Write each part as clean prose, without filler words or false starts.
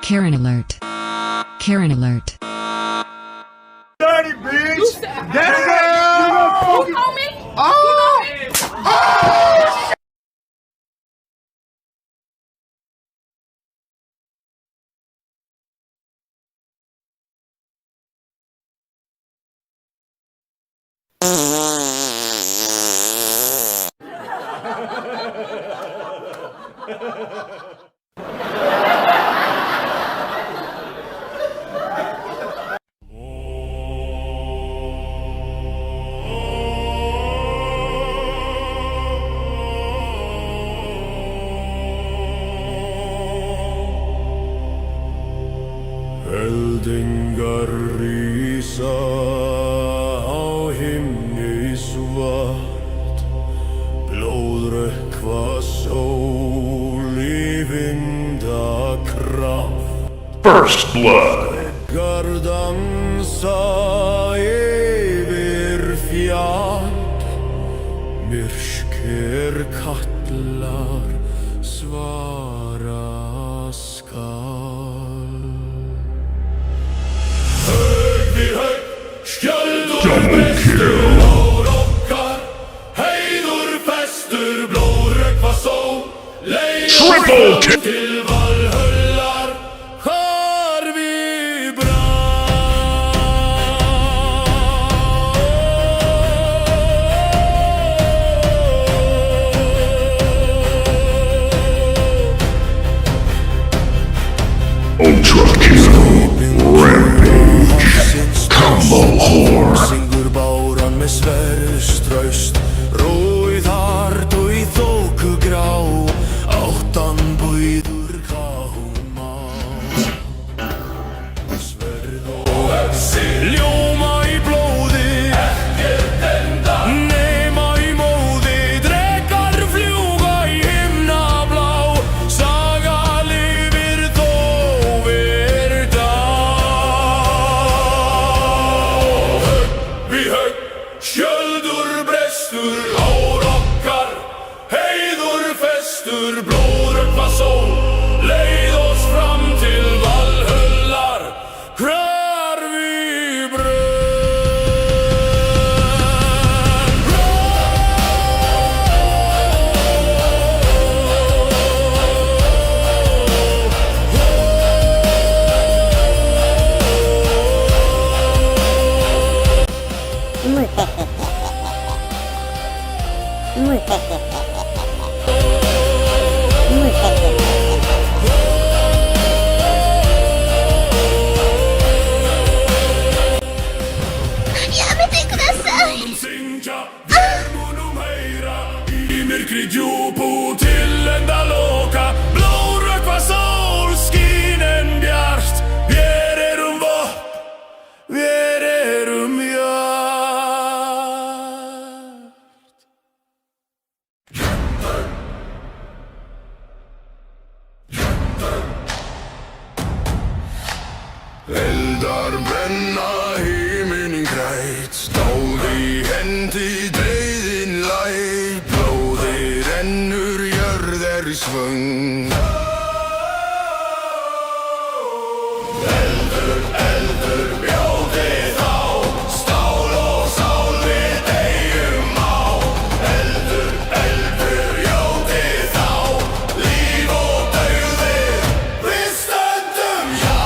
Karen alert. Karen alert. Dirty bitch! Get You down! know me? Oh! Eldingar rísa á himni svart, blóðrökkva sól í vindakraft. First blood. Gardansa yfir fjall, myrkir kallar svara skal. Skjöldur brestur ár okkar, heiður festur blóðrökkva sól, leiðum til Valhöllar, hvar við Ultra kill. Rampage. Combo whore. Syngur báran með sverðstraust, róið hart og í þóku grá, áttan búiður hvað hún má. Sverð og öxi ljóma í blóði, ekkert enda nema í móði, drekar fljúga í himna blá, saga lifir þó við högg, skjöldur brestur ár okkar, heiður festur blóðrökkva sól, leið oss fram til Valhöllar, hvar við syngja, við munum heyra í myrkri djúpu til enda loka, blóðrökkva sól skín en bjart, vér erum vopn, vér erum hjart. Eldar brenna himinin græt, stáð í hendi dauðin læt, blóðið rennur jörð í svöng. Eldur bjóði þá, stál og sál við deyjum á. Eldur bjóði þá, líf og dauði, við stöndum hjá.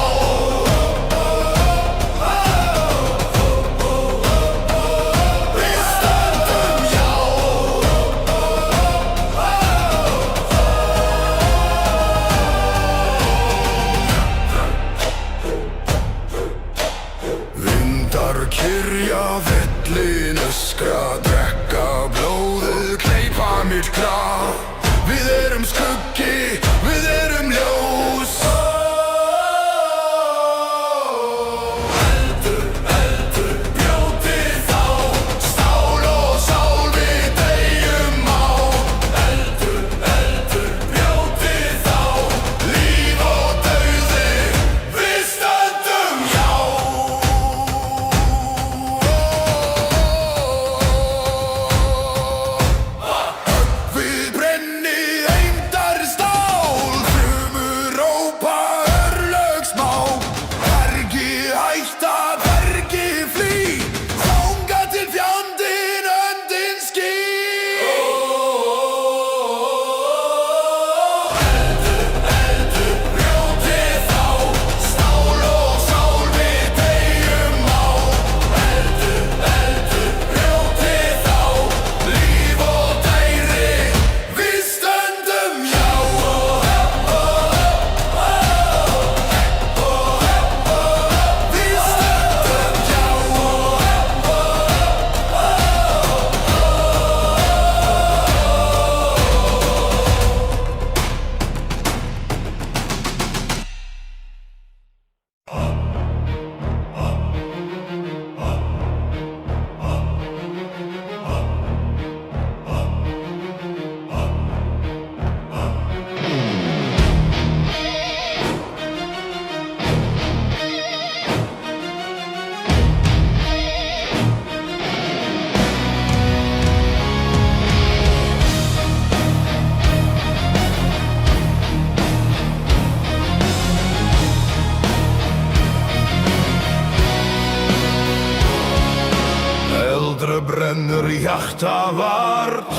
hjarta vart.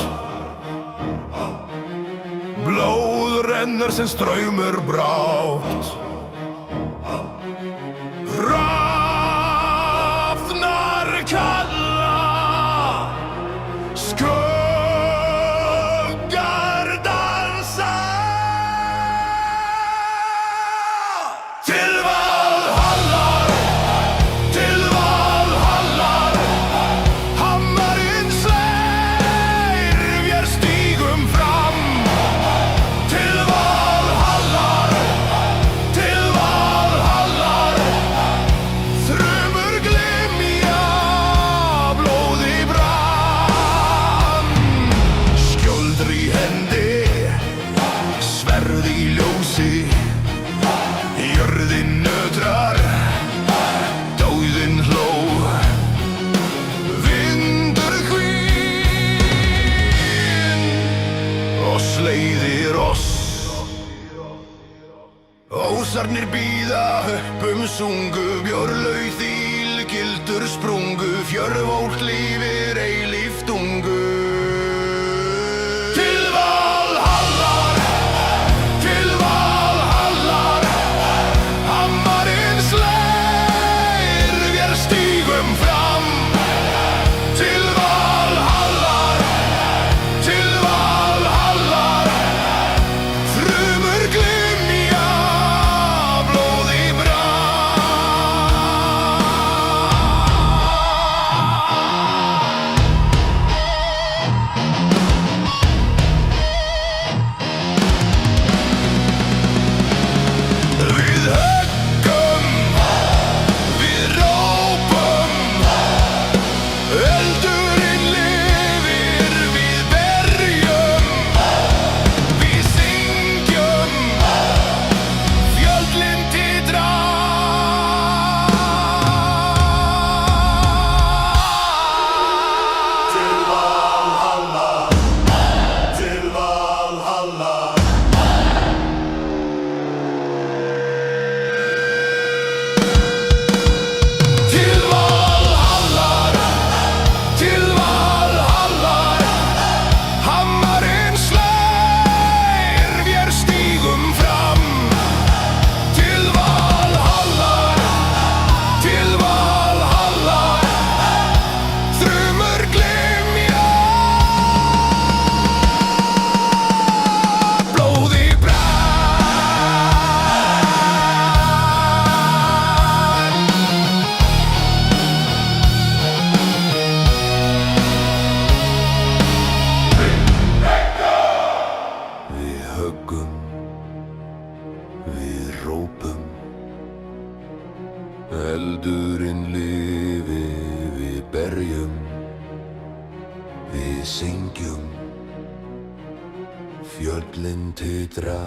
Blóð rennur sem straumur brátt. Hrafnar kalla, skuggar dansa. Til Valhallar, til Valhallar, hammarinn slær, vér stígum fram. Til Valhallar, til Valhallar, þrumur glymja, blóð í brann. Skjöldur í hendi, sverð í ljósi, jörðin nötrar, dauðinn hló. Vindur hvín og sleiðir oss. Ósarnir bíða upp sungu, björlaug þýlgildur sprungu, fjörfólk lifir eilíft ungu. Til Valhallar, til Valhallar, hammarinn slær, vér stígum fram. Til Valhallar, til Valhallar, þrumur glymja, blóð í Við höggum, við rópum, eldurinn lifir, við berjum, við syngjum, fjöllin titra. Til Valhallar, til Valhallar. Til Valhallar, til Valhallar, hammarinn slær, vér stígum fram. Til Valhallar, til Valhallar, þrumur glymja, blóð í brann. Við höggum, við rópum, eldurinn lifir, við berjum, við syngjum, fjöllin titra.